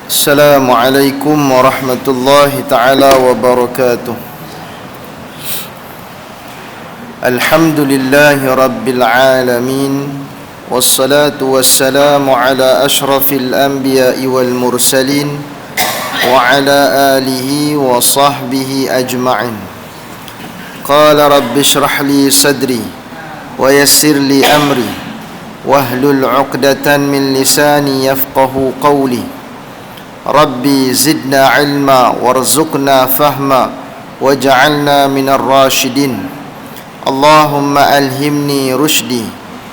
Assalamualaikum warahmatullahi ta'ala wabarakatuh. Alhamdulillahi rabbil alamin. Wassalatu wassalamu ala ashrafil anbiya'i wal mursalin wa ala alihi wa sahbihi ajma'in. Qala rabbi shrah li sadri wa yassir li amri wahlul 'uqdatan min lisani yafqahu qawli. Rabbi zidna ilma warzuqna fahma waj'alna minar rasyidin. Allahumma alhimni rushdi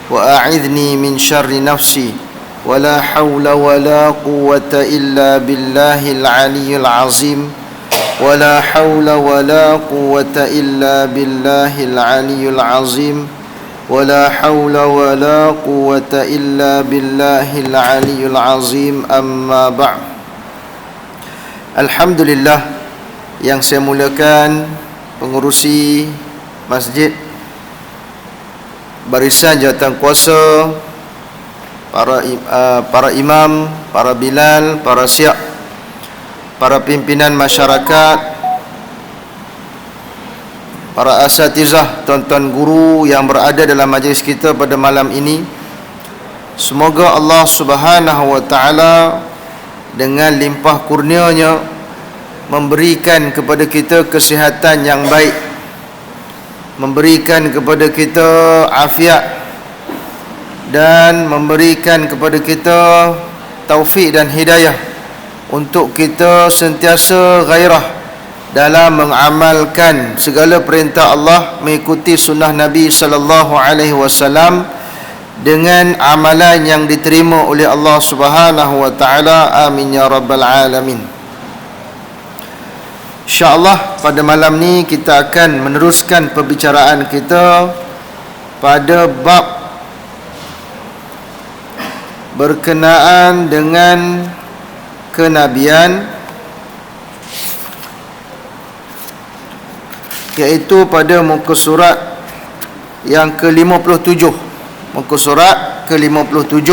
wa a'idhni min syarri nafsi wa la hawla wa la quwwata illa billahil aliyyil azim wa la hawla wa la quwwata illa billahil aliyyil azim wa la hawla wa la quwwata illa billahil aliyyil azim. Amma ba'd. Alhamdulillah, yang saya muliakan pengurusi masjid, barisan jawatankuasa, para imam, para bilal, para syiah, para pimpinan masyarakat, para asatizah, tuan-tuan guru yang berada dalam majlis kita pada malam ini. Semoga Allah Subhanahu wa taala dengan limpah kurnianya memberikan kepada kita kesihatan yang baik, memberikan kepada kita afiat, dan memberikan kepada kita taufik dan hidayah untuk kita sentiasa gairah dalam mengamalkan segala perintah Allah, mengikuti sunnah Nabi sallallahu alaihi wasallam dengan amalan yang diterima oleh Allah Subhanahu wa taala. Amin ya rabbal alamin. InsyaAllah pada malam ni kita akan meneruskan perbicaraan kita pada bab berkenaan dengan kenabian, iaitu pada muka surat yang ke-57. Muka surat ke-57,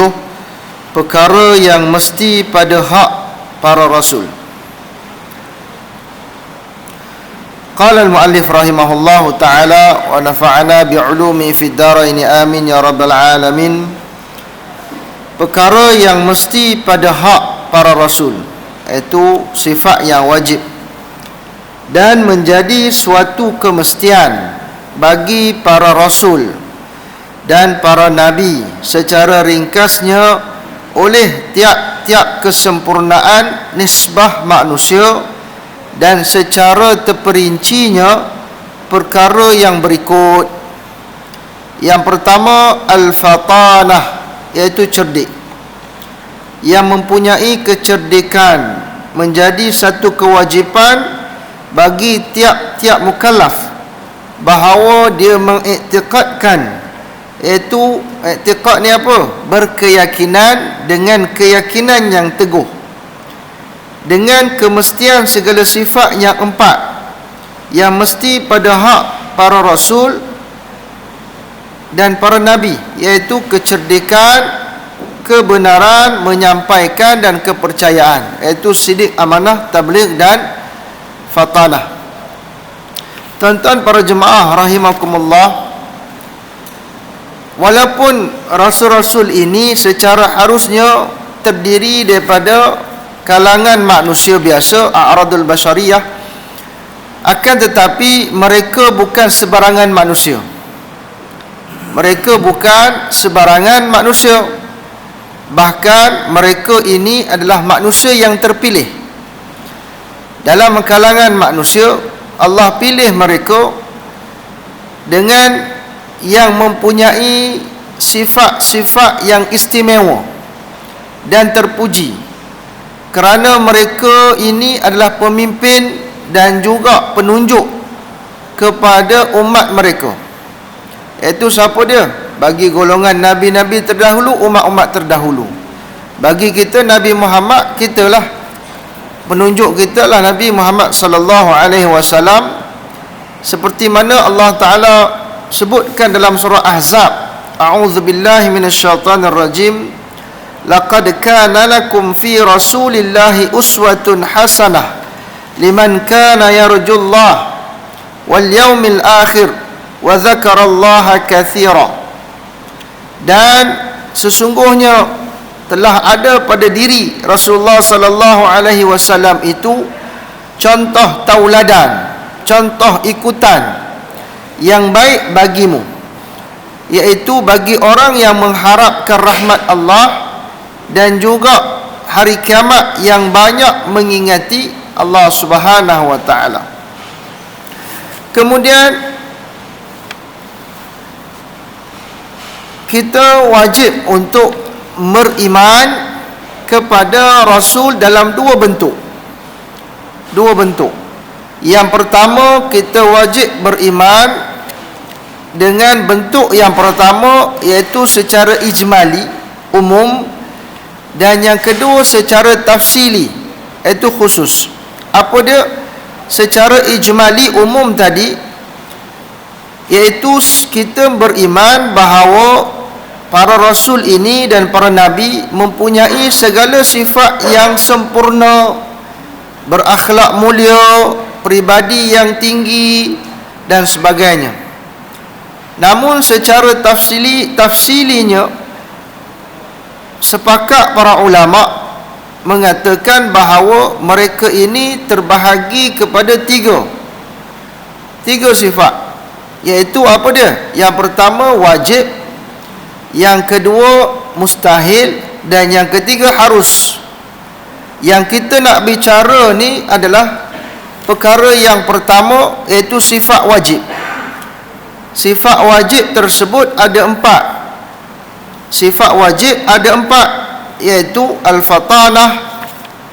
perkara yang mesti pada hak para rasul. Qala al-muallif rahimahullahu ta'ala wa nafa'ana bi'ulumi fid darain amin ya rabbal alamin. Perkara yang mesti pada hak para rasul, iaitu sifat yang wajib dan menjadi suatu kemestian bagi para rasul dan para nabi secara ringkasnya oleh tiap-tiap kesempurnaan nisbah manusia, dan secara terperincinya perkara yang berikut. Yang pertama, al-fatanah, iaitu cerdik, yang mempunyai kecerdikan menjadi satu kewajipan bagi tiap-tiap mukallaf bahawa dia mengiktikadkan, iaitu i'tiqad ni apa? Berkeyakinan dengan keyakinan yang teguh dengan kemestian segala sifat yang empat yang mesti pada hak para rasul dan para nabi, iaitu kecerdikan, kebenaran, menyampaikan, dan kepercayaan, iaitu sidik, amanah, tabligh, dan fatanah. Tuan-tuan para jemaah rahimakumullah, walaupun rasul-rasul ini secara harusnya terdiri daripada kalangan manusia biasa, a'radul basyariyah, akan tetapi mereka bukan sebarangan manusia. Mereka bukan sebarangan manusia. Bahkan mereka ini adalah manusia yang terpilih. Dalam kalangan manusia, Allah pilih mereka dengan yang mempunyai sifat-sifat yang istimewa dan terpuji, kerana mereka ini adalah pemimpin dan juga penunjuk kepada umat mereka. Iaitu siapa dia? Bagi golongan nabi-nabi terdahulu, umat-umat terdahulu. Bagi kita Nabi Muhammad, kitalah penunjuk, kita lah Nabi Muhammad sallallahu alaihi wasallam, seperti mana Allah Taala sebutkan dalam surah Ahzab, a'udzubillahi minasyaitanirrajim, laqad kana lakum fi rasulillahi uswatun hasanah liman kana yarjullah wal yaumil akhir wa dzakarallaha katsira. Dan sesungguhnya telah ada pada diri Rasulullah sallallahu alaihi wasallam itu contoh tauladan, contoh ikutan yang baik bagimu, yaitu bagi orang yang mengharapkan rahmat Allah dan juga hari kiamat yang banyak mengingati Allah Subhanahu wa taala. Kemudian kita wajib untuk beriman kepada Rasul dalam dua bentuk. Yang pertama, kita wajib beriman dengan bentuk yang pertama, iaitu secara ijmali, umum, dan yang kedua secara tafsili, iaitu khusus. Apa dia? Secara ijmali, umum tadi, iaitu kita beriman bahawa para rasul ini dan para nabi mempunyai segala sifat yang sempurna, berakhlak mulia, pribadi yang tinggi dan sebagainya. Namun secara tafsilinya, sepakat para ulama mengatakan bahawa mereka ini terbahagi kepada tiga sifat, iaitu apa dia? Yang pertama wajib, yang kedua mustahil, dan yang ketiga harus. Yang kita nak bicara ni adalah perkara yang pertama, iaitu sifat wajib. Sifat wajib tersebut ada empat. Sifat wajib ada empat, iaitu al-fatanah,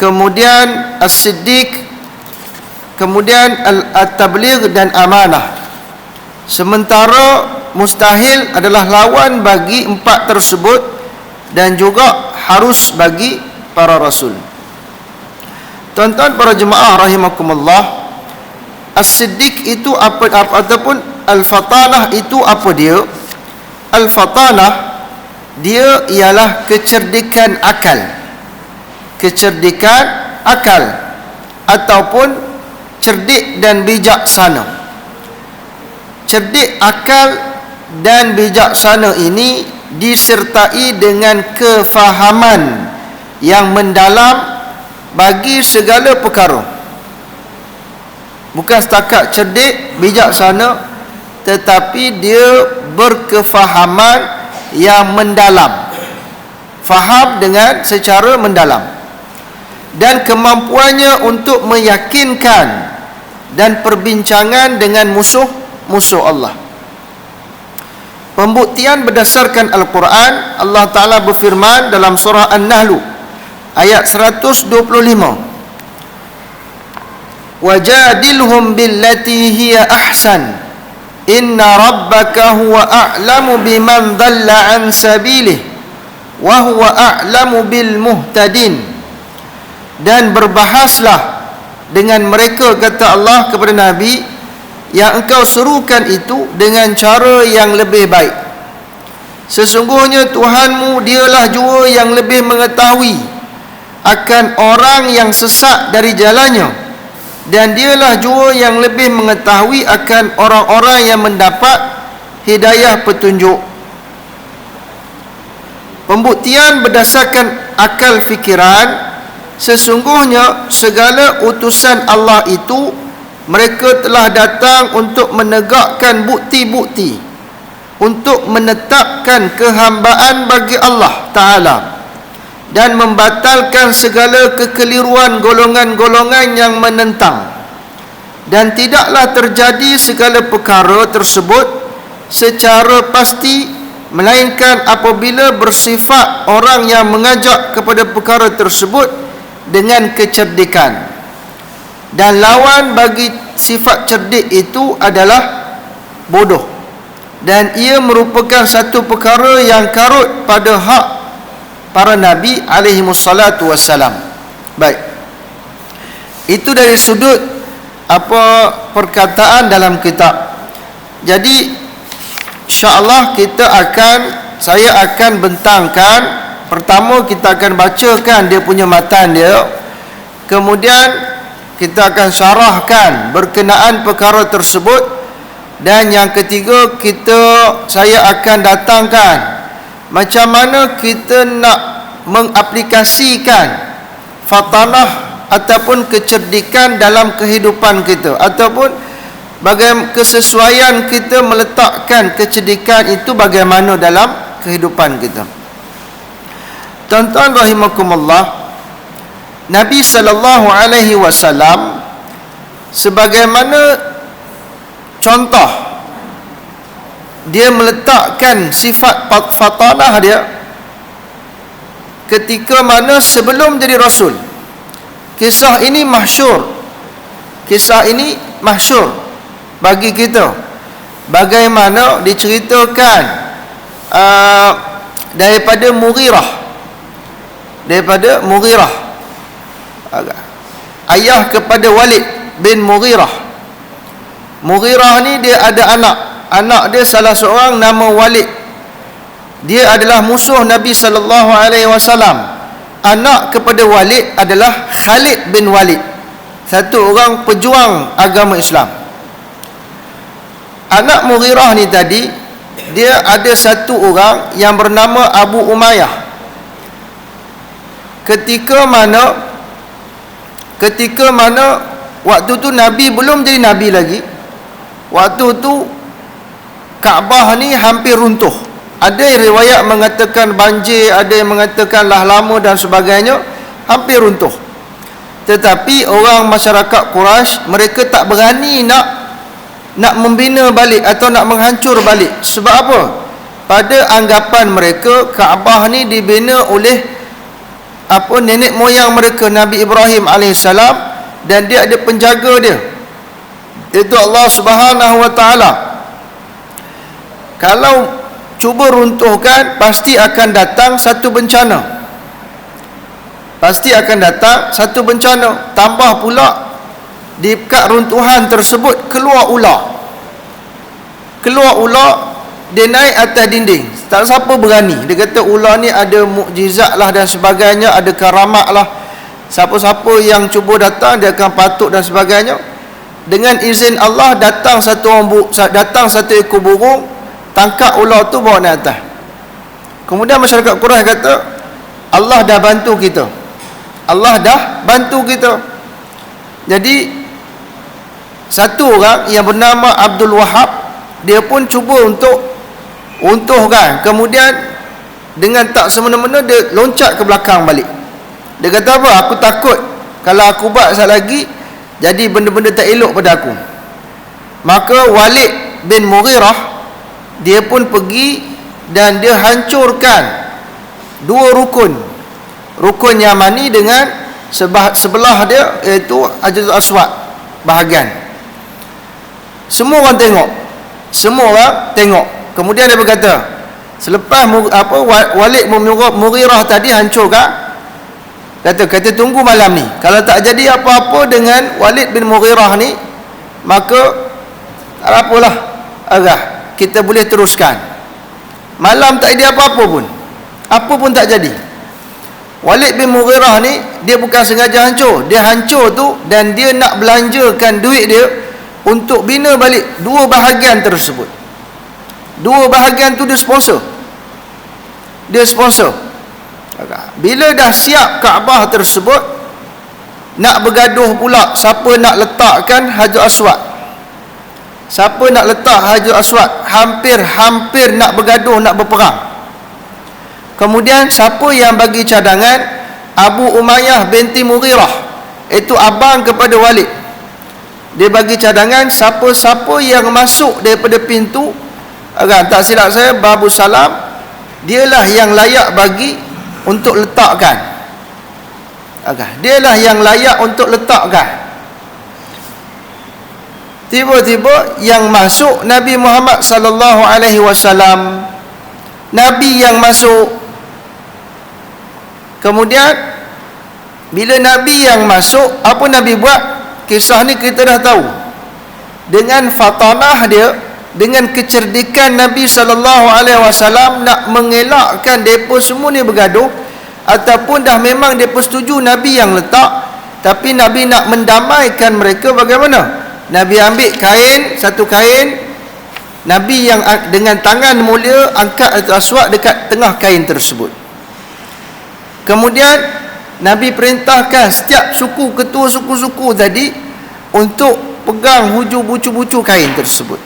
kemudian as-siddiq, kemudian at-tabligh dan amanah. Sementara mustahil adalah lawan bagi empat tersebut dan juga harus bagi para rasul. Tuan-tuan para jemaah rahimakumullah, as-siddiq itu apa ataupun al-fatanah itu apa dia? Al-fatanah dia ialah kecerdikan akal. Kecerdikan akal ataupun cerdik dan bijaksana. Cerdik akal dan bijaksana ini disertai dengan kefahaman yang mendalam bagi segala perkara. Bukan setakat cerdik, bijaksana, tetapi dia berkefahaman yang mendalam, faham dengan secara mendalam, dan kemampuannya untuk meyakinkan dan perbincangan dengan musuh Allah. Pembuktian berdasarkan Al-Quran, Allah Ta'ala berfirman dalam surah An-Nahl ayat 125, wajadilhum billati hiya ahsan inna rabbaka huwa a'lamu biman dhalla an sabilih wa huwa a'lamu bil muhtadin. Dan berbahaslah dengan mereka, kata Allah kepada Nabi, yang engkau serukan itu dengan cara yang lebih baik. Sesungguhnya Tuhanmu dialah jua yang lebih mengetahui akan orang yang sesat dari jalannya, dan dialah jua yang lebih mengetahui akan orang-orang yang mendapat hidayah petunjuk. Pembuktian berdasarkan akal fikiran, sesungguhnya segala utusan Allah itu mereka telah datang untuk menegakkan bukti-bukti, untuk menetapkan kehambaan bagi Allah Ta'ala dan membatalkan segala kekeliruan golongan-golongan yang menentang. Dan tidaklah terjadi segala perkara tersebut secara pasti, melainkan apabila bersifat orang yang mengajak kepada perkara tersebut dengan kecerdikan. Dan lawan bagi sifat cerdik itu adalah bodoh, dan ia merupakan satu perkara yang karut pada hak para nabi alaihimussalatu wassalam. Baik, itu dari sudut perkataan dalam kitab. Jadi insya-Allah saya akan bentangkan pertama kita akan bacakan dia punya matan dia, kemudian kita akan syarahkan berkenaan perkara tersebut, dan yang ketiga saya akan datangkan macam mana kita nak mengaplikasikan fatanah ataupun kecerdikan dalam kehidupan kita, ataupun bagaimana kesesuaian kita meletakkan kecerdikan itu bagaimana dalam kehidupan kita. Tuan-tuan rahimakumullah, Nabi sallallahu alaihi wasallam sebagaimana contoh dia meletakkan sifat fatanah dia ketika mana sebelum jadi rasul. Kisah ini masyhur bagi kita, bagaimana diceritakan daripada Mughirah, ayah kepada Walid bin Mughirah. Mughirah ni dia ada anak dia salah seorang nama Walid. Dia adalah musuh Nabi sallallahu alaihi wasallam. Anak kepada Walid adalah Khalid bin Walid, satu orang pejuang agama Islam. Anak Mughirah ni tadi, dia ada satu orang yang bernama Abu Umayyah. Ketika mana waktu tu Nabi belum jadi Nabi lagi. Waktu tu Kaabah ni hampir runtuh. Ada riwayat mengatakan banjir, ada yang mengatakan lah lama dan sebagainya, hampir runtuh. Tetapi orang masyarakat Quraisy, mereka tak berani nak membina balik atau nak menghancur balik. Sebab apa? Pada anggapan mereka, Kaabah ni dibina oleh nenek moyang mereka, Nabi Ibrahim alaihissalam, dan dia ada penjaga dia, iaitu Allah Subhanahu wa taala. Kalau cuba runtuhkan, pasti akan datang satu bencana. Tambah pula di dekat runtuhan tersebut keluar ular, dia naik atas dinding. Tak siapa berani. Dia kata ular ni ada mukjizat lah dan sebagainya, ada karamat lah. Siapa-siapa yang cuba datang, dia akan patuk dan sebagainya. Dengan izin Allah, datang satu ekor burung, tangkap ular tu, bawa naik atas. Kemudian masyarakat Quraisy kata, Allah dah bantu kita. Jadi satu orang yang bernama Abdul Wahab, dia pun cuba untuk untuhkan. Kemudian dengan tak semena-mena dia loncat ke belakang balik. Dia kata apa? Aku takut kalau aku buat sekali lagi jadi benda-benda tak elok pada aku. Maka Walid bin Mughirah, dia pun pergi dan dia hancurkan dua rukun Yamani dengan sebelah dia, iaitu Hajarul Aswad bahagian. Semua orang tengok. Kemudian dia berkata, selepas Walid bin Mughirah tadi hancurkan, kata tunggu malam ni, kalau tak jadi apa-apa dengan Walid bin Mughirah ni, maka tak apalah, kita boleh teruskan. Malam tak ada apa pun tak jadi. Walid bin Mughirah ni, dia bukan sengaja hancur. Dia hancur tu dan dia nak belanjakan duit dia untuk bina balik dua bahagian tersebut. Dua bahagian tu dia sponsor. Bila dah siap Kaabah tersebut, nak bergaduh pula siapa nak letakkan Hajar Aswad. Hampir nak bergaduh, nak berperang. Kemudian siapa yang bagi cadangan? Abu Umayyah binti Mughirah, itu abang kepada Walid. Dia bagi cadangan, siapa-siapa yang masuk daripada pintu, tak silap saya, Babu Salam, dialah yang layak bagi untuk letakkan. Tiba-tiba yang masuk Nabi Muhammad sallallahu alaihi wasallam. Nabi yang masuk. Kemudian bila Nabi yang masuk, apa Nabi buat? Kisah ni kita dah tahu. Dengan fatanah dia, dengan kecerdikan Nabi SAW nak mengelakkan mereka semua ni bergaduh, ataupun dah memang mereka setuju Nabi yang letak, tapi Nabi nak mendamaikan mereka. Bagaimana? Nabi ambil kain, satu kain, Nabi yang dengan tangan mulia angkat Aswad dekat tengah kain tersebut. Kemudian Nabi perintahkan setiap suku, ketua suku-suku tadi untuk pegang hujung bucu-bucu kain tersebut.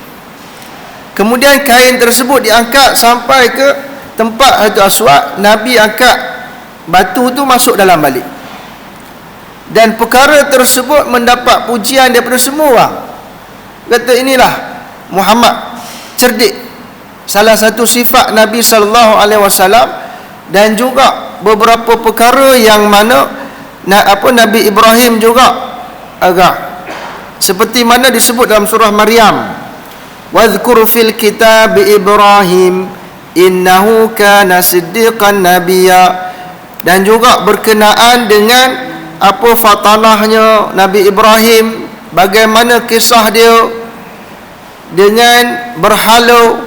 Kemudian kain tersebut diangkat sampai ke tempat Hajar Aswad. Nabi angkat batu tu masuk dalam balik. Dan perkara tersebut mendapat pujian daripada semua orang. Kata inilah Muhammad cerdik. Salah satu sifat Nabi SAW. Dan juga beberapa perkara yang mana Nabi Ibrahim juga agak seperti mana disebut dalam surah Maryam, wadhkur fil kitab Ibrahim innahu kana siddiqan nabiyya. Dan juga berkenaan dengan fatanahnya Nabi Ibrahim, bagaimana kisah dia dengan berhala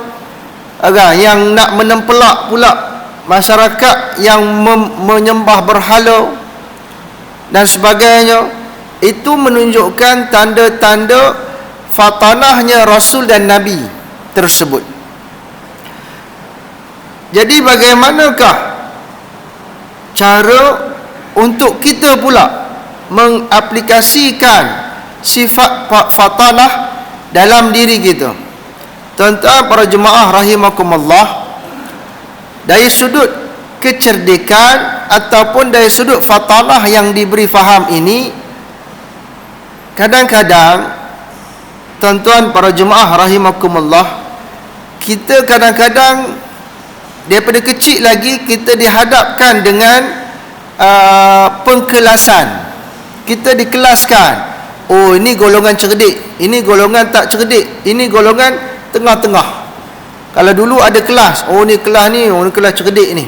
yang nak menempelak pula masyarakat yang menyembah berhala dan sebagainya. Itu menunjukkan tanda-tanda fatanahnya Rasul dan Nabi tersebut. Jadi bagaimanakah cara untuk kita pula mengaplikasikan sifat fatanah dalam diri kita? Tuan-tuan para jemaah rahimakumullah, dari sudut kecerdikan ataupun dari sudut fatanah yang diberi faham ini, kadang-kadang tuan-tuan para jemaah rahimakumullah, kita kadang-kadang daripada kecil lagi kita dihadapkan dengan pengkelasan. Kita dikelaskan, oh ini golongan cerdik, ini golongan tak cerdik, ini golongan tengah-tengah. Kalau dulu ada kelas, oh ni kelas ni, oh ni kelas cerdik ni,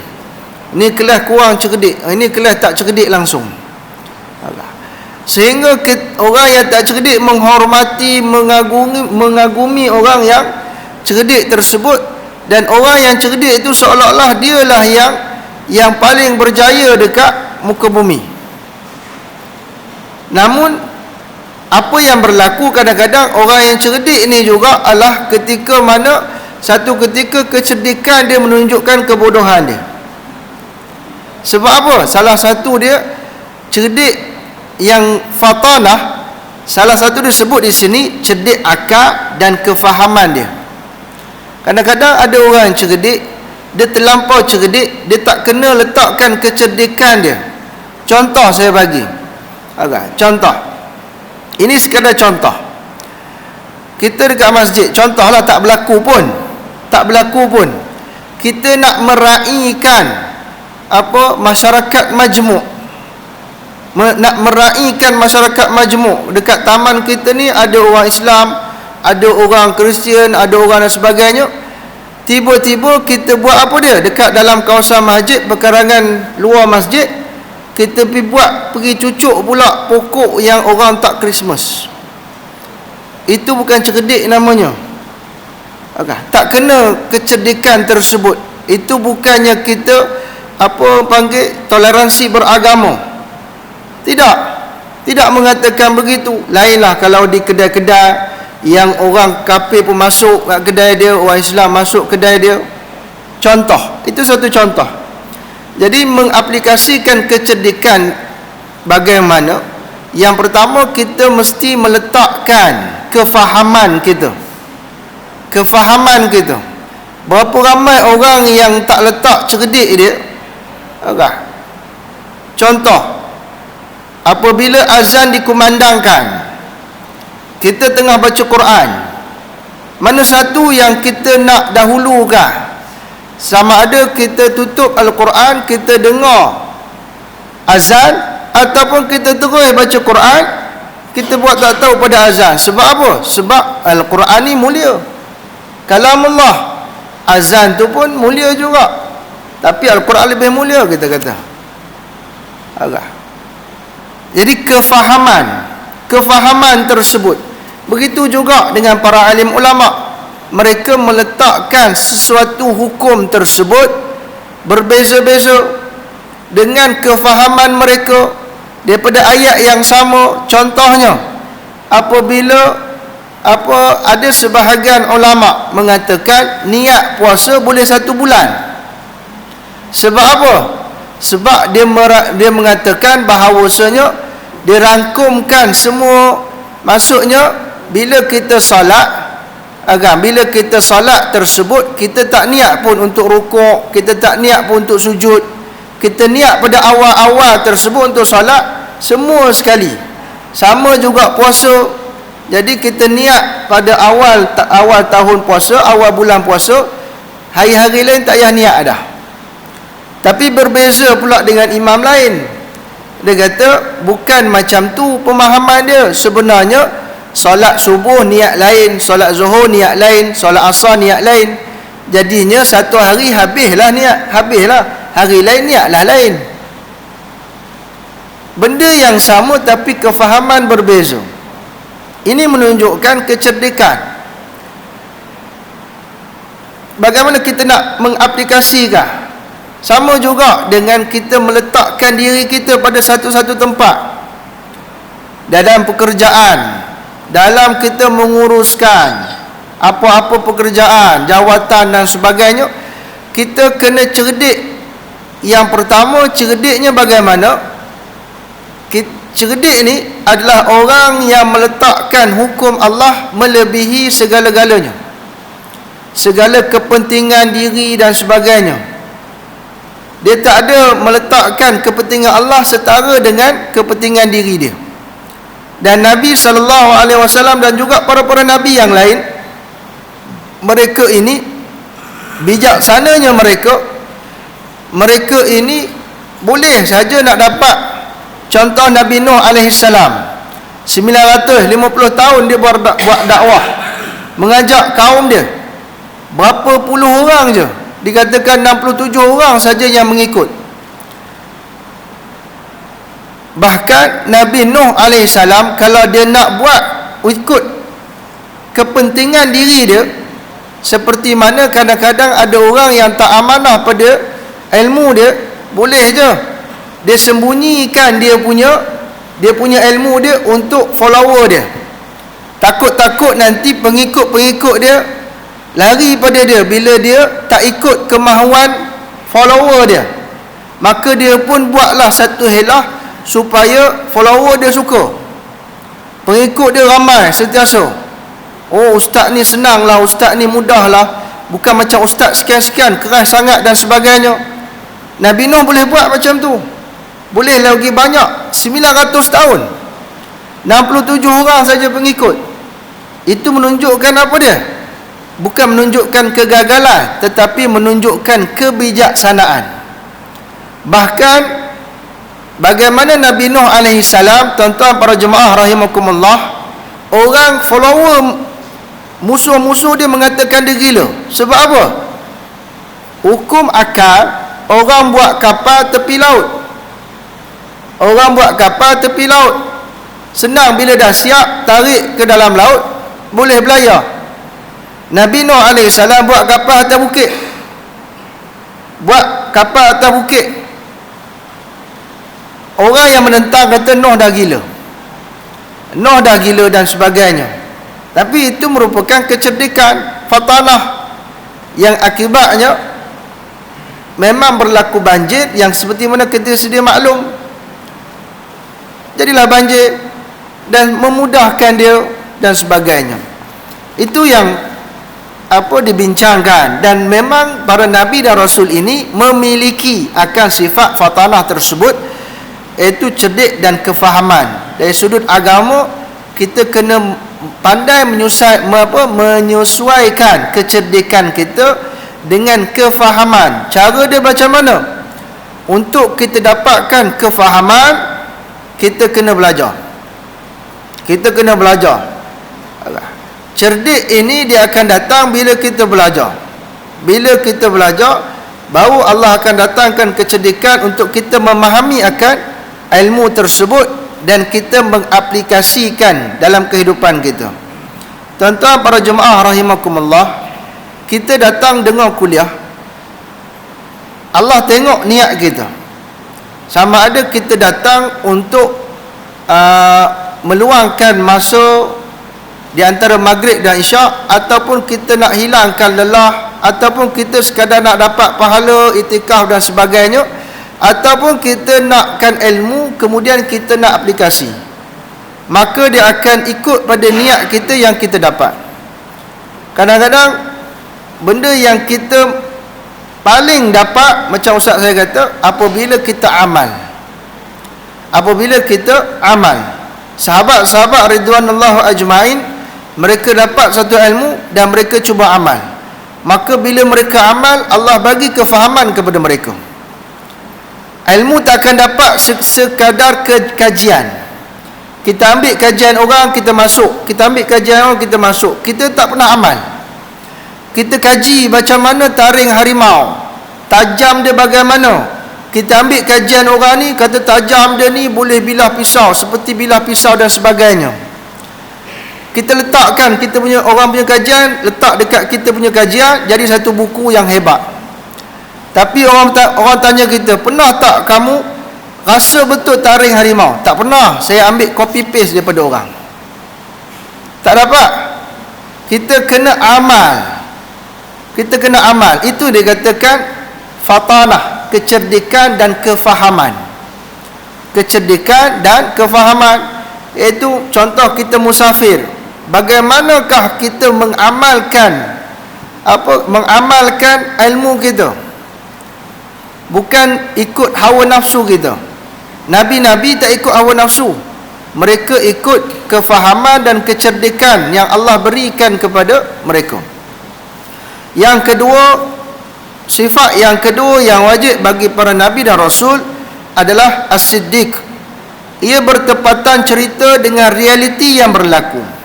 ini kelas kurang cerdik, ini kelas tak cerdik langsung. Sehingga orang yang tak cerdik menghormati, mengagumi orang yang cerdik tersebut. Dan orang yang cerdik itu seolah-olah dialah yang paling berjaya dekat muka bumi. Namun apa yang berlaku kadang-kadang, orang yang cerdik ni juga adalah ketika mana satu ketika kecerdikan dia menunjukkan kebodohan dia. Sebab apa? Salah satu dia cerdik yang fatanah, salah satu disebut di sini cerdik akal dan kefahaman dia. Kadang-kadang ada orang yang cerdik, dia terlampau cerdik, dia tak kena letakkan kecerdikan dia. Contoh saya bagi, contoh ini sekadar contoh. Kita dekat masjid, contohlah tak berlaku pun kita nak meraihkan masyarakat majmuk, nak meraihkan masyarakat majmuk. Dekat taman kita ni ada orang Islam, ada orang Kristian, ada orang dan sebagainya. Tiba-tiba kita buat apa dia? Dekat dalam kawasan masjid, perkarangan luar masjid, kita pergi cucuk pula pokok yang orang tak Christmas. Itu bukan cerdik namanya. Tak kena kecerdikan tersebut. Itu bukannya kita toleransi beragama. Tidak mengatakan begitu. Lainlah kalau di kedai-kedai yang orang kafir pun masuk kat kedai dia, orang Islam masuk kedai dia. Contoh, itu satu contoh. Jadi mengaplikasikan kecerdikan bagaimana? Yang pertama, kita mesti meletakkan kefahaman kita. Berapa ramai orang yang tak letak cerdik dia? Contoh, apabila azan dikumandangkan, kita tengah baca Quran, mana satu yang kita nak dahulukan? Sama ada kita tutup Al-Quran, kita dengar azan, ataupun kita terus baca Quran, kita buat tak tahu pada azan. Sebab apa? Sebab Al-Quran ni mulia, kalamullah. Azan tu pun mulia juga, tapi Al-Quran lebih mulia, kita kata. Jadi kefahaman tersebut. Begitu juga dengan para alim ulama. mereka meletakkan sesuatu hukum tersebut berbeza-beza dengan kefahaman mereka daripada ayat yang sama. Contohnya, apabila ada sebahagian ulama mengatakan niat puasa boleh 1 bulan. Sebab apa? Sebab dia mengatakan bahawasanya dia rangkumkan semua. Maksudnya bila kita salat, bila kita salat tersebut, kita tak niat pun untuk rukuk, kita tak niat pun untuk sujud, kita niat pada awal-awal tersebut untuk salat semua sekali. Sama juga puasa. Jadi kita niat pada awal tahun puasa, awal bulan puasa, hari-hari lain tak payah niat dah. Tapi berbeza pula dengan imam lain. Dia kata bukan macam tu pemahaman dia. Sebenarnya solat subuh niat lain, solat zuhur niat lain, solat asar niat lain. Jadinya satu hari habislah niat, habislah. Hari lain niatlah lain. Benda yang sama tapi kefahaman berbeza. Ini menunjukkan kecerdikan. Bagaimana kita nak mengaplikasikan? Sama juga dengan kita meletakkan diri kita pada satu-satu tempat. Dalam pekerjaan, dalam kita menguruskan apa-apa pekerjaan, jawatan dan sebagainya, kita kena cerdik. Yang pertama, cerdiknya bagaimana? Cerdik ni adalah orang yang meletakkan hukum Allah melebihi segala-galanya, segala kepentingan diri dan sebagainya. Dia tak ada meletakkan kepentingan Allah setara dengan kepentingan diri dia. Dan Nabi SAW dan juga para Nabi yang lain, mereka ini bijaksananya mereka ini boleh saja nak dapat. Contoh Nabi Nuh AS, 950 tahun dia buat dakwah, mengajak kaum dia. Berapa puluh orang je, dikatakan 67 orang saja yang mengikut. Bahkan Nabi Nuh AS, kalau dia nak buat ikut kepentingan diri dia, seperti mana kadang-kadang ada orang yang tak amanah pada ilmu dia, boleh je dia sembunyikan dia punya ilmu dia untuk follower dia. Takut-takut nanti pengikut-pengikut dia lari pada dia bila dia tak ikut kemahuan follower dia. Maka dia pun buatlah satu helah supaya follower dia suka, pengikut dia ramai sentiasa. Oh, ustaz ni senanglah, ustaz ni mudahlah, bukan macam ustaz sekian-sekian keras sangat dan sebagainya. Nabi Nuh boleh buat macam tu. Boleh lagi banyak, 900 tahun 67 orang saja pengikut. Itu menunjukkan apa dia? Bukan menunjukkan kegagalan, tetapi menunjukkan kebijaksanaan. Bahkan bagaimana Nabi Nuh AS, tuan-tuan para jemaah rahimakumullah, orang follower musuh-musuh dia mengatakan dia gila. Sebab apa? Hukum akal, orang buat kapal tepi laut. Orang buat kapal tepi laut senang, bila dah siap tarik ke dalam laut boleh berlayar. Nabi Nuh AS buat kapal atas bukit. Buat kapal atas bukit. Orang yang menentang kata Nuh dah gila, Nuh dah gila dan sebagainya. Tapi itu merupakan kecerdikan fatanah yang akibatnya memang berlaku banjir, yang seperti mana kita sedia maklum. Jadilah banjir dan memudahkan dia dan sebagainya. Itu yang dibincangkan. Dan memang para Nabi dan Rasul ini memiliki akan sifat fatanah tersebut, iaitu cerdik dan kefahaman. Dari sudut agama, kita kena pandai menyesuaikan kecerdikan kita dengan kefahaman. Cara dia macam mana? Untuk kita dapatkan kefahaman, kita kena belajar. Kita kena belajar. Cerdik ini dia akan datang bila kita belajar. Bila kita belajar, baru Allah akan datangkan kecerdikan untuk kita memahami akan ilmu tersebut dan kita mengaplikasikan dalam kehidupan kita. Tuan-tuan para jemaah rahimakumullah, kita datang dengar kuliah, Allah tengok niat kita. Sama ada kita datang untuk meluangkan masa di antara maghrib dan isyak, ataupun kita nak hilangkan lelah, ataupun kita sekadar nak dapat pahala itikaf dan sebagainya, ataupun kita nakkan ilmu kemudian kita nak aplikasi, maka dia akan ikut pada niat kita yang kita dapat. Kadang-kadang benda yang kita paling dapat, macam ustaz saya kata, apabila kita amal. Apabila kita amal. Sahabat-sahabat ridwanullah ajmain, mereka dapat satu ilmu dan mereka cuba amal. Maka bila mereka amal, Allah bagi kefahaman kepada mereka. Ilmu tak akan dapat sekadar kajian. Kita ambil kajian orang, kita masuk. Kita ambil kajian orang, kita masuk. Kita tak pernah amal. Kita kaji macam mana taring harimau, tajam dia bagaimana. Kita ambil kajian orang ni, kata tajam dia ni boleh bilah pisau, seperti bilah pisau dan sebagainya. Kita letakkan kita punya, orang punya kajian, letak dekat kita punya kajian, jadi satu buku yang hebat. Tapi orang tanya kita, pernah tak kamu rasa betul taring harimau? Tak pernah. Saya ambil copy paste daripada orang. Tak dapat. Kita kena amal. Kita kena amal. Itu dikatakan fatanah, kecerdikan dan kefahaman. Kecerdikan dan kefahaman. Iaitu contoh kita musafir. Bagaimanakah kita mengamalkan ilmu kita? Bukan ikut hawa nafsu kita. Nabi-nabi tak ikut hawa nafsu. Mereka ikut kefahaman dan kecerdikan yang Allah berikan kepada mereka. Yang kedua, sifat yang kedua yang wajib bagi para nabi dan rasul adalah as-siddiq. Ia bertepatan cerita dengan realiti yang berlaku.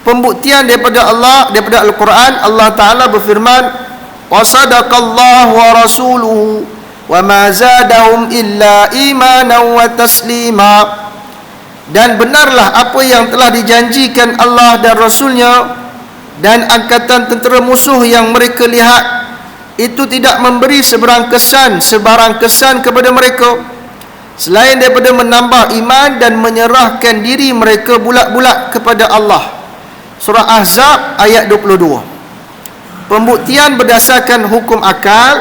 Pembuktian daripada Allah, daripada Al-Quran, Allah Ta'ala berfirman, wa sadaqallahu wa rasuluhu wa ma zadahum illa imanan wa taslima. Dan benarlah apa yang telah dijanjikan Allah dan Rasulnya, dan angkatan tentera musuh yang mereka lihat itu tidak memberi sebarang kesan kepada mereka selain daripada menambah iman dan menyerahkan diri mereka bulat-bulat kepada Allah. Surah Ahzab ayat 22. Pembuktian berdasarkan hukum akal,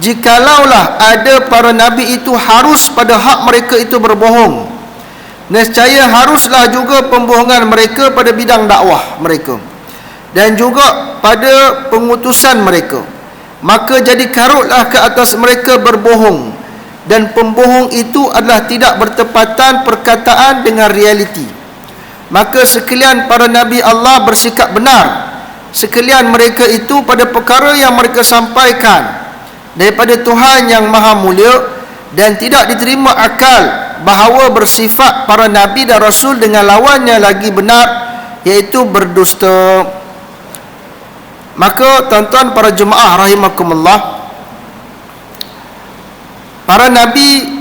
jikalaulah ada para nabi itu harus pada hak mereka itu berbohong, nescaya haruslah juga pembohongan mereka pada bidang dakwah mereka dan juga pada pengutusan mereka. Maka jadi karutlah ke atas mereka berbohong, dan pembohong itu adalah tidak bertepatan perkataan dengan realiti. Maka sekalian para nabi Allah bersikap benar, sekalian mereka itu pada perkara yang mereka sampaikan daripada Tuhan yang Maha Mulia, dan tidak diterima akal bahawa bersifat para nabi dan rasul dengan lawannya lagi benar, iaitu berdusta. Maka tuan-tuan para jemaah rahimakumullah, para nabi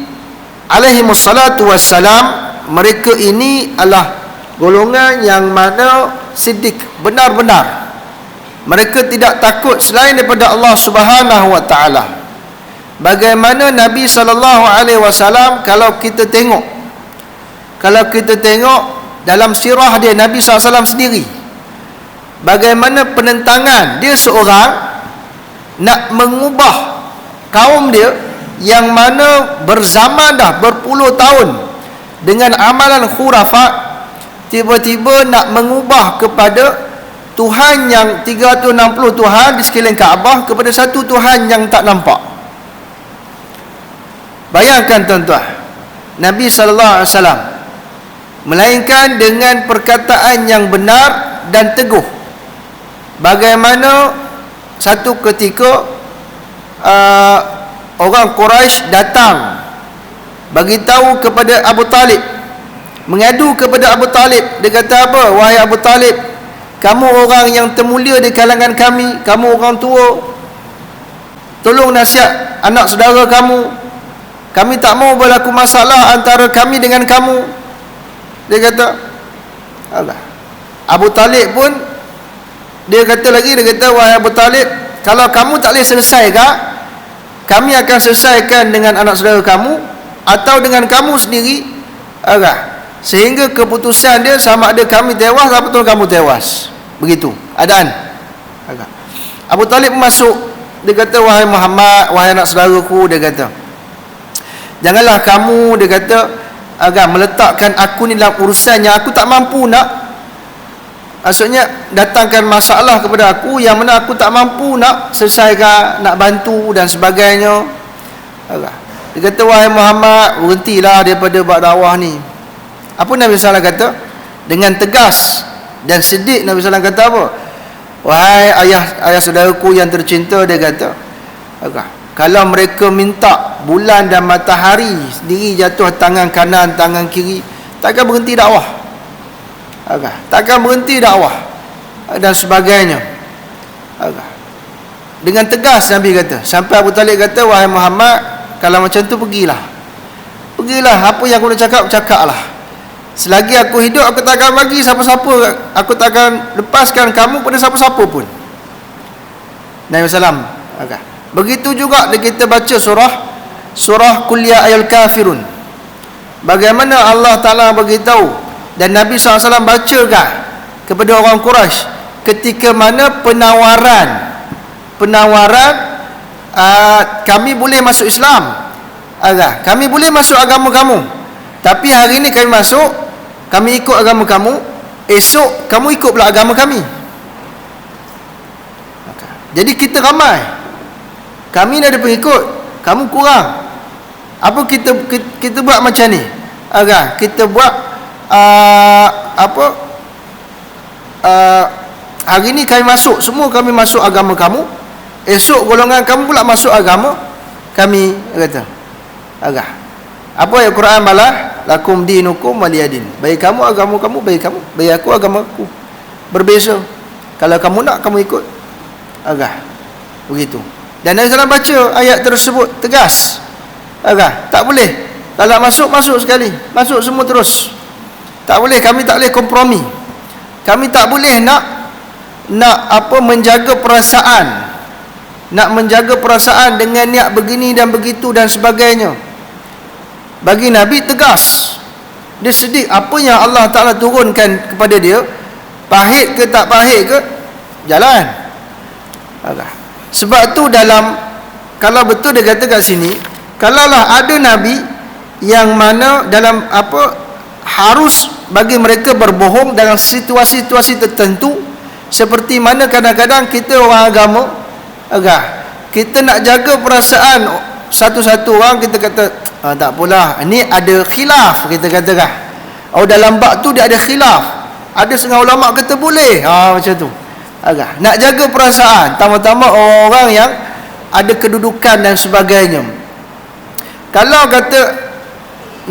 alaihi wassalatu wassalam, mereka ini adalah golongan yang mana siddiq, benar-benar. Mereka tidak takut selain daripada Allah Subhanahu wa taala. Bagaimana Nabi sallallahu alaihi wasallam, kalau kita tengok dalam sirah dia, Nabi sallallahu alaihi wasallam sendiri, bagaimana penentangan dia seorang nak mengubah kaum dia yang mana berzaman dah berpuluh tahun dengan amalan khurafat, tiba-tiba nak mengubah kepada Tuhan yang 360 Tuhan di sekeliling Kaabah kepada satu Tuhan yang tak nampak. Bayangkan tuan-tuan, Nabi sallallahu alaihi wasallam melainkan dengan perkataan yang benar dan teguh. Bagaimana satu ketika orang Quraisy datang bagi tahu kepada Abu Talib, mengadu kepada Abu Talib. Dia kata apa? Wahai Abu Talib, kamu orang yang termulia di kalangan kami, kamu orang tua, tolong nasihat anak saudara kamu. Kami tak mau berlaku masalah antara kami dengan kamu. Dia kata, Allah. Abu Talib pun Dia kata, wahai Abu Talib, kalau kamu tak boleh selesaikan, kami akan selesaikan dengan anak saudara kamu atau dengan kamu sendiri. Sehingga keputusan dia sama ada kami tewas atau kamu tewas. Begitu adaan. Abu Talib masuk. Dia kata, wahai Muhammad, wahai anak saudaraku, dia kata, janganlah kamu, dia kata, meletakkan aku ni dalam urusan yang aku tak mampu nak. Maksudnya datangkan masalah kepada aku yang mana aku tak mampu nak selesaikan, nak bantu dan sebagainya. Dia kata, wahai Muhammad, berhentilah daripada buat dakwah ni. Apa Nabi SAW kata? Dengan tegas dan sedih Nabi SAW kata apa? Wahai ayah saudaraku yang tercinta, dia kata, kalau mereka minta bulan dan matahari sendiri jatuh tangan kanan, tangan kiri, takkan berhenti dakwah. Takkan berhenti dakwah dan sebagainya. Dengan tegas Nabi kata. Sampai Abu Talib kata, wahai Muhammad, kalau macam tu pergilah, apa yang aku nak cakaplah. Selagi aku hidup, aku takkan bagi siapa-siapa, aku takkan lepaskan kamu pada siapa-siapa pun. Nabi SAW. Begitu juga kita baca surah Qul ya ayyuhal kafirun. Bagaimana Allah Ta'ala beritahu dan Nabi SAW bacakan kepada orang Quraisy ketika mana penawaran kami boleh masuk Islam, kami boleh masuk agama kamu, tapi hari ini kami ikut agama kamu, esok kamu ikut pula agama kami. Jadi kita ramai, kami ni ada pengikut, kamu kurang. Apa kita buat macam ni? Kita buat hari ni kami masuk, semua kami masuk agama kamu, esok golongan kamu pula masuk agama kami, kata. Apa ayat Quran balah? Lakum dinukum waliyadin. Bagi kamu agama kamu, bagi aku agama aku. Berbeza. Kalau kamu nak, kamu ikut. Begitu. Dan Nabi SAW baca ayat tersebut tegas. Tak boleh. Kalau masuk sekali. Masuk semua terus. Tak boleh, kami tak boleh kompromi. Kami tak boleh nak menjaga perasaan. Nak menjaga perasaan dengan niat begini dan begitu dan sebagainya. Bagi Nabi tegas. Dia sedih apa yang Allah Ta'ala turunkan kepada dia, pahit ke tak pahit ke, jalan. Sebab tu kalau betul dia kata kat sini, kalaulah ada Nabi yang mana dalam harus bagi mereka berbohong dalam situasi-situasi tertentu, seperti mana kadang-kadang kita orang agama, kita nak jaga perasaan satu-satu orang, kita kata tak apalah, ni ada khilaf, kita katakan, dalam bab tu dia ada khilaf, ada setengah ulama kata boleh, macam tu. Nak jaga perasaan, tambah-tambah orang yang ada kedudukan dan sebagainya. Kalau kata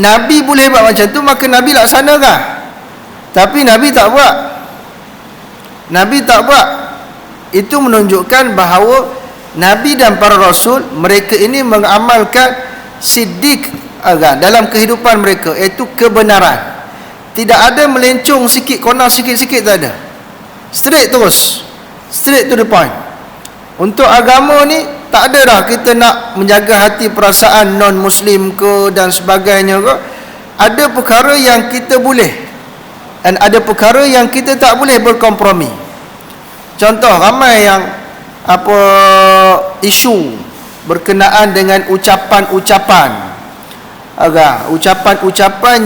Nabi boleh buat macam tu, maka Nabi laksanakan. Tapi Nabi tak buat. Itu menunjukkan bahawa Nabi dan para Rasul, mereka ini mengamalkan siddiq dalam kehidupan mereka, iaitu kebenaran. Tidak ada melencong sikit, konar sikit-sikit, tak ada. Straight terus, straight to the point. Untuk agama ni tak ada dah kita nak menjaga hati perasaan non-Muslim ke dan sebagainya ke. Ada perkara yang kita boleh dan ada perkara yang kita tak boleh berkompromi. Contoh, ramai yang isu berkenaan dengan ucapan-ucapan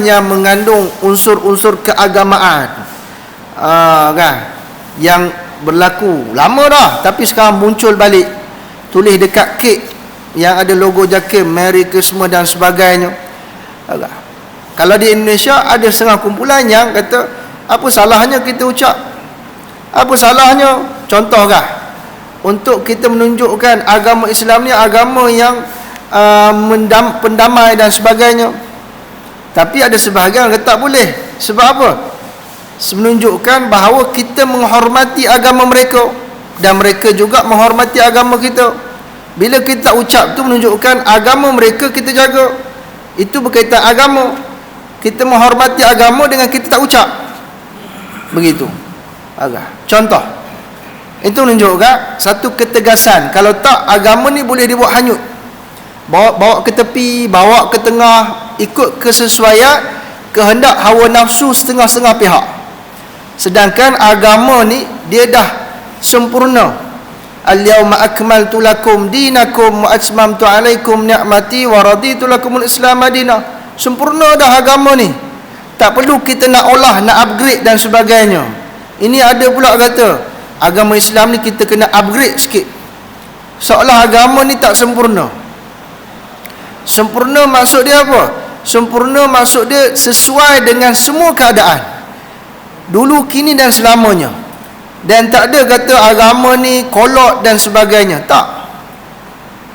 yang mengandung unsur-unsur keagamaan, yang berlaku lama dah, tapi sekarang muncul balik, tulis dekat kek yang ada logo JAKIM, Merry Christmas dan sebagainya. Kalau di Indonesia ada setengah kumpulan yang kata, apa salahnya kita ucap, apa salahnya, contohkah, untuk kita menunjukkan agama Islam ni agama yang pendamai dan sebagainya. Tapi ada sebahagian yang kata tak boleh. Sebab apa? Menunjukkan bahawa kita menghormati agama mereka dan mereka juga menghormati agama kita. Bila kita ucap tu menunjukkan agama mereka kita jaga. Itu berkaitan agama. Kita menghormati agama dengan kita tak ucap. Begitu. Contoh, Itu menunjukkan satu ketegasan. Kalau tak, agama ni boleh dibuat hanyut, bawa ke tepi, bawa ke tengah, ikut kesesuaian kehendak hawa nafsu setengah-setengah pihak. Sedangkan agama ni dia dah sempurna. Al-yawma akmaltu lakum dinakum wa atmamtu alaikum ni'mati wa raditu lakumul Islam madina. Sempurna dah agama ni. Tak perlu kita nak olah, nak upgrade dan sebagainya. Ini ada pula kata agama Islam ni kita kena upgrade sikit, seolah agama ni tak sempurna. Sempurna maksud dia apa? Sempurna maksud dia sesuai dengan semua keadaan, dulu, kini dan selamanya. Dan tak ada kata agama ni kolot dan sebagainya. Tak.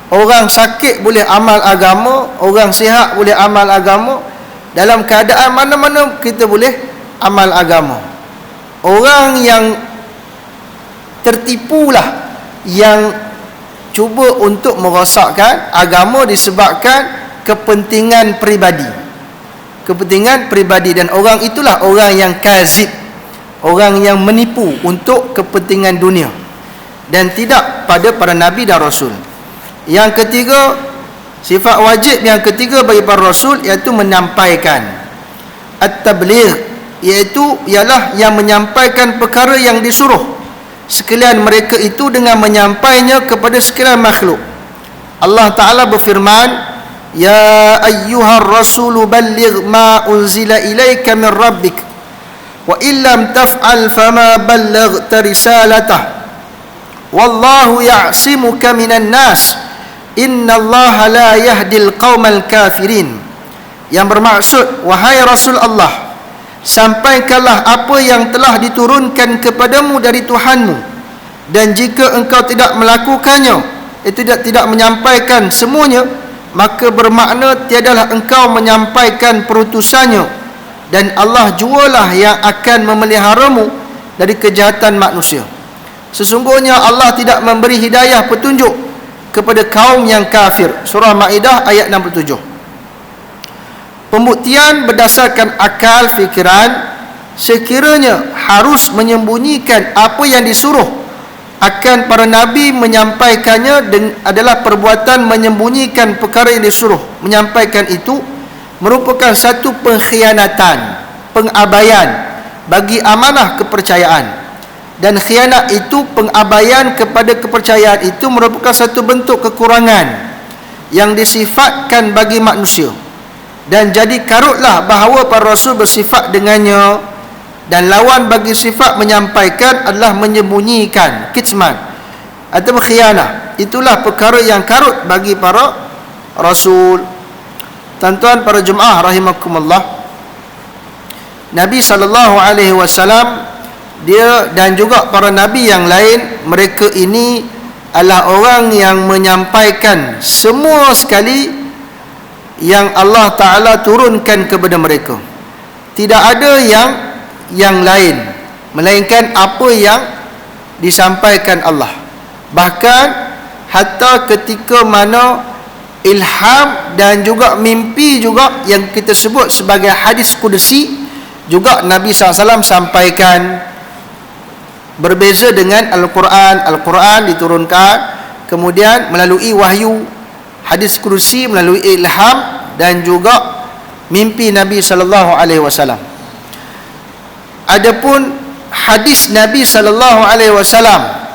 Orang sakit boleh amal agama, orang sihat boleh amal agama. Dalam keadaan mana-mana kita boleh amal agama. Orang yang tertipulah yang cuba untuk merosakkan agama disebabkan kepentingan peribadi. Kepentingan peribadi, dan orang itulah orang yang kazib, orang yang menipu untuk kepentingan dunia, dan tidak pada para nabi dan rasul. Yang ketiga, sifat wajib yang ketiga bagi para rasul iaitu menyampaikan. At-tabligh ialah yang menyampaikan perkara yang disuruh sekalian mereka itu dengan menyampainya kepada sekalian makhluk. Allah Ta'ala berfirman, ya ayyuhar rasulu balligh ma unzila ilaika min rabbik wa illam taf'al fama ballaghta risalatah wallahu ya'simuka minan nas innallaha la yahdil qaumal kafirin. Yang bermaksud, wahai Rasul Allah, sampaikanlah apa yang telah diturunkan kepadamu dari Tuhanmu, dan jika engkau tidak melakukannya, itu tidak menyampaikan semuanya, maka bermakna tiadalah engkau menyampaikan perutusannya, dan Allah jualah yang akan memeliharamu dari kejahatan manusia. Sesungguhnya Allah tidak memberi hidayah petunjuk kepada kaum yang kafir. Surah Maidah ayat 67. Pembuktian berdasarkan akal fikiran, sekiranya harus menyembunyikan apa yang disuruh akan para nabi menyampaikannya adalah perbuatan menyembunyikan perkara yang disuruh. Menyampaikan itu merupakan satu pengkhianatan, pengabaian bagi amanah kepercayaan, dan khianat itu, pengabaian kepada kepercayaan itu merupakan satu bentuk kekurangan yang disifatkan bagi manusia. Dan jadi karutlah bahawa para rasul bersifat dengannya, dan lawan bagi sifat menyampaikan adalah menyembunyikan, kitman atau berkhianat. Itulah perkara yang karut bagi para rasul. Tuan-tuan para jemaah rahimakumullah, Nabi SAW, dia dan juga para nabi yang lain, mereka ini adalah orang yang menyampaikan semua sekali yang Allah Ta'ala turunkan kepada mereka. Tidak ada yang lain melainkan apa yang disampaikan Allah. Bahkan hatta ketika mana ilham dan juga mimpi juga yang kita sebut sebagai hadis kudusi, juga Nabi SAW sampaikan. Berbeza dengan Al-Quran. Al-Quran diturunkan kemudian melalui wahyu, hadis kursi melalui ilham, dan juga mimpi Nabi SAW. Adapun hadis Nabi SAW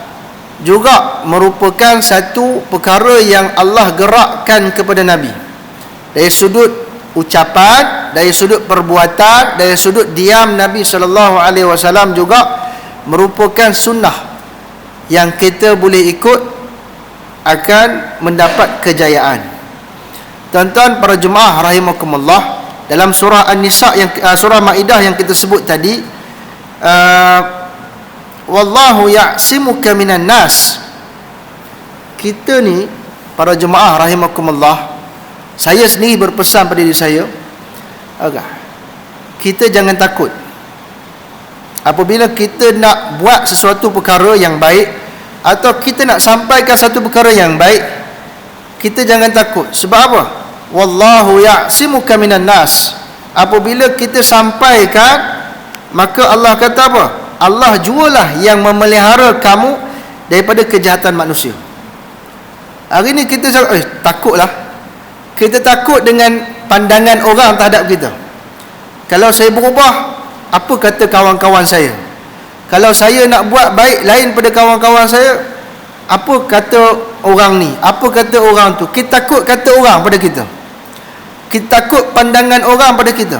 juga merupakan satu perkara yang Allah gerakkan kepada Nabi dari sudut ucapan, dari sudut perbuatan, dari sudut diam. Nabi SAW juga merupakan sunnah yang kita boleh ikut, akan mendapat kejayaan. Tuan-tuan para jemaah rahimakumullah, dalam surah An-Nisa yang surah Maidah yang kita sebut tadi, wallahu ya'simuka minan nas. Kita ni para jemaah rahimakumullah, saya sendiri berpesan pada diri saya, kita jangan takut apabila kita nak buat sesuatu perkara yang baik, atau kita nak sampaikan satu perkara yang baik. Kita jangan takut. Sebab apa? Wallahu ya'simuka minan nas. Apabila kita sampaikan, maka Allah kata apa? Allah jualah yang memelihara kamu daripada kejahatan manusia. Hari ni kita takutlah. Kita takut dengan pandangan orang terhadap kita. Kalau saya berubah, apa kata kawan-kawan saya? Kalau saya nak buat baik lain pada kawan-kawan saya, apa kata orang ni? Apa kata orang tu? Kita takut kata orang pada kita. Kita takut pandangan orang pada kita.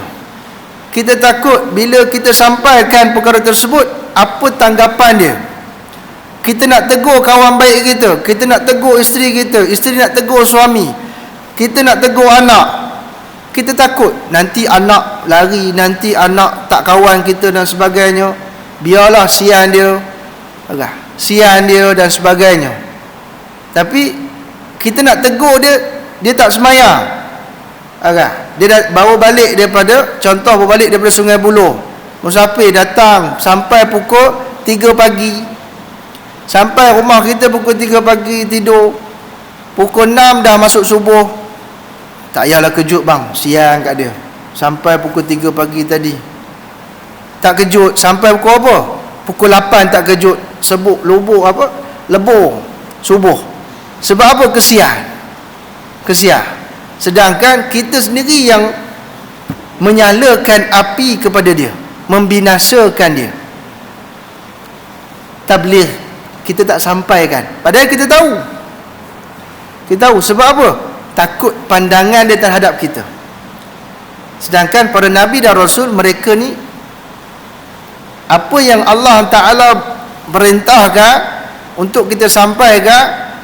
Kita takut bila kita sampaikan perkara tersebut, apa tanggapan dia. Kita nak tegur kawan baik kita, kita nak tegur isteri kita, isteri nak tegur suami, kita nak tegur anak. Kita takut nanti anak lari, nanti anak tak kawan kita dan sebagainya. Biarlah, sian dia, sian dia dan sebagainya. Tapi kita nak tegur dia, dia tak semayang. Dia dah baru balik daripada, contoh baru balik daripada Sungai Buloh, musafir datang sampai pukul 3 pagi. Sampai rumah kita pukul 3 pagi tidur, pukul 6 dah masuk subuh. Tak payahlah kejut bang, siang kat dia. Sampai pukul 3 pagi tadi tak kejut, sampai pukul apa? Pukul 8 tak kejut, sebut lubuk apa? Lebur subuh. Sebab apa? Kesian. Sedangkan kita sendiri yang menyalakan api kepada dia, membinasakan dia. Tabligh kita tak sampaikan, padahal kita tahu. Kita tahu sebab apa? Takut pandangan dia terhadap kita. Sedangkan para nabi dan rasul, mereka ni apa yang Allah Ta'ala perintahkan untuk kita sampaikan,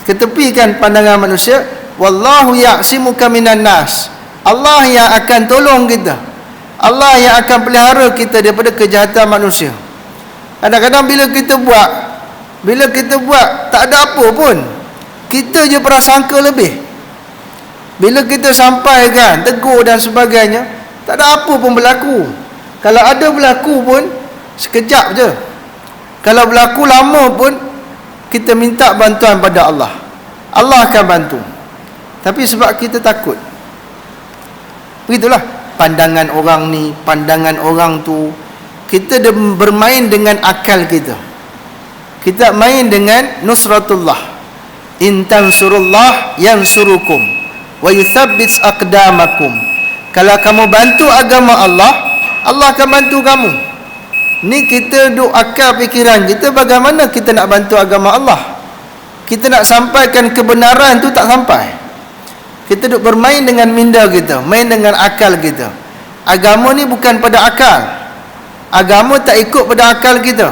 ketepikan pandangan manusia. Wallahu ya'simuka minan nas. Allah yang akan tolong kita, Allah yang akan pelihara kita daripada kejahatan manusia. Kadang-kadang bila kita buat tak ada apa pun, kita je prasangka lebih. Bila kita sampaikan, tegur dan sebagainya, tak ada apa pun berlaku. Kalau ada berlaku pun sekejap je. Kalau berlaku lama pun, kita minta bantuan pada Allah, Allah akan bantu. Tapi sebab kita takut, begitulah pandangan orang ni, pandangan orang tu. Kita bermain dengan akal kita. Kita main dengan nusratullah. In tansurullah yansurukum wa yuthabbit aqdamakum. Kalau kamu bantu agama Allah, Allah akan bantu kamu. Ni kita duk akal fikiran kita, bagaimana kita nak bantu agama Allah? Kita nak sampaikan kebenaran tu tak sampai. Kita duk bermain dengan minda kita, main dengan akal kita. Agama ni bukan pada akal. Agama tak ikut pada akal kita.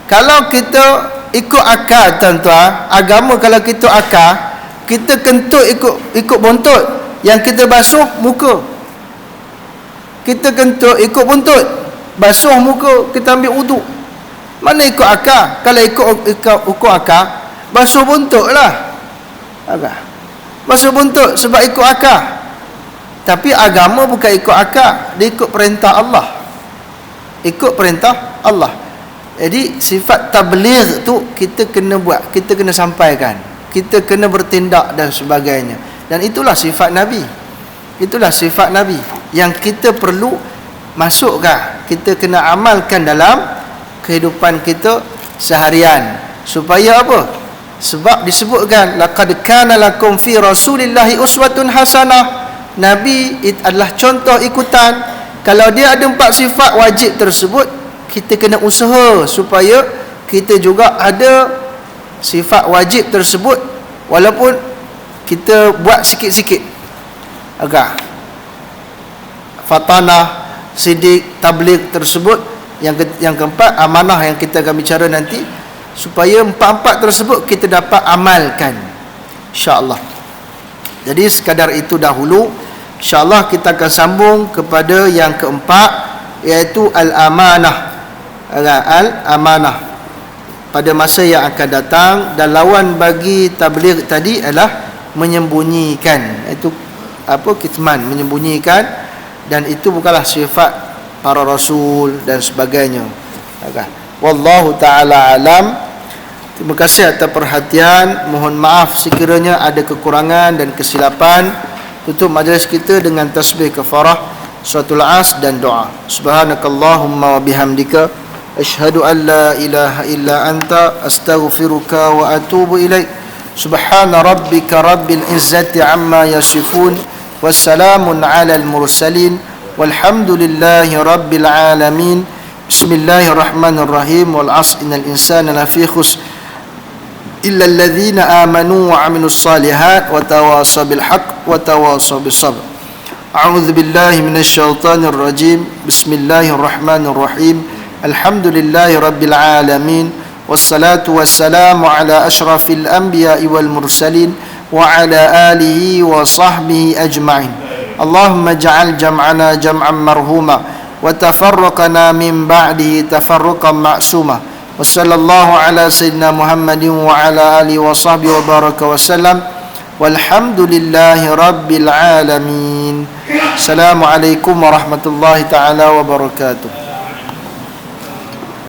Kalau kita ikut akal, tuan-tuan, agama kalau kita akal, kita kentut ikut buntut, yang kita basuh muka. Kita kentut ikut buntut, basuh muka, kita ambil wuduk. Mana ikut akal? Kalau ikut akal, basuh buntut lah. Basuh buntut sebab ikut akal. Tapi agama bukan ikut akal, dia ikut perintah Allah. Ikut perintah Allah. Jadi sifat tabligh tu kita kena buat, kita kena sampaikan, kita kena bertindak dan sebagainya. Dan itulah sifat Nabi. Itulah sifat Nabi yang kita perlu masukkan, kita kena amalkan dalam kehidupan kita seharian. Supaya apa? Sebab disebutkan laqad kana lakum fi rasulillahi uswatun hasanah. Nabi adalah contoh ikutan. Kalau dia ada 4 sifat wajib tersebut, kita kena usaha supaya kita juga ada sifat wajib tersebut, walaupun kita buat sikit-sikit. Fatanah, sidik, tabligh tersebut. Yang keempat, amanah yang kita akan bicara nanti, supaya 4 tersebut kita dapat amalkan, insya-Allah. Jadi sekadar itu dahulu. InsyaAllah kita akan sambung kepada yang keempat, iaitu al-amanah. Al-amanah pada masa yang akan datang. Dan lawan bagi tabligh tadi adalah menyembunyikan, iaitu kitman, menyembunyikan. Dan itu bukanlah sifat para rasul dan sebagainya. Wallahu ta'ala alam. Terima kasih atas perhatian. Mohon maaf sekiranya ada kekurangan dan kesilapan. Tutup majlis kita dengan tasbih kafarah, suratul as dan doa. Subhanakallahumma wa bihamdika أشهد أن لا إله إلا أنت أستغفرك وأتوب إليك سبحان ربك رب العزة عما يصفون والسلام على المرسلين والحمد لله رب العالمين بسم الله الرحمن الرحيم والعصر إن الإنسان لفي خسر إلا الذين آمنوا وعملوا الصالحات وتواصوا بالحق وتواصوا بالصبر أعوذ بالله من الشيطان الرجيم بسم الله الرحمن الرحيم الحمد لله رب العالمين والصلاة والسلام على أشرف الأنبياء والمرسلين وعلى آله وصحبه أجمعين اللهم اجعل جمعنا جمعا مرحوما وتفرقنا من بعده تفرقا معصوما وصلى الله على سيدنا محمد وعلى آله وصحبه وبارك وسلم والحمد لله رب العالمين. Assalamualaikum warahmatullahi taala wabarakatuh.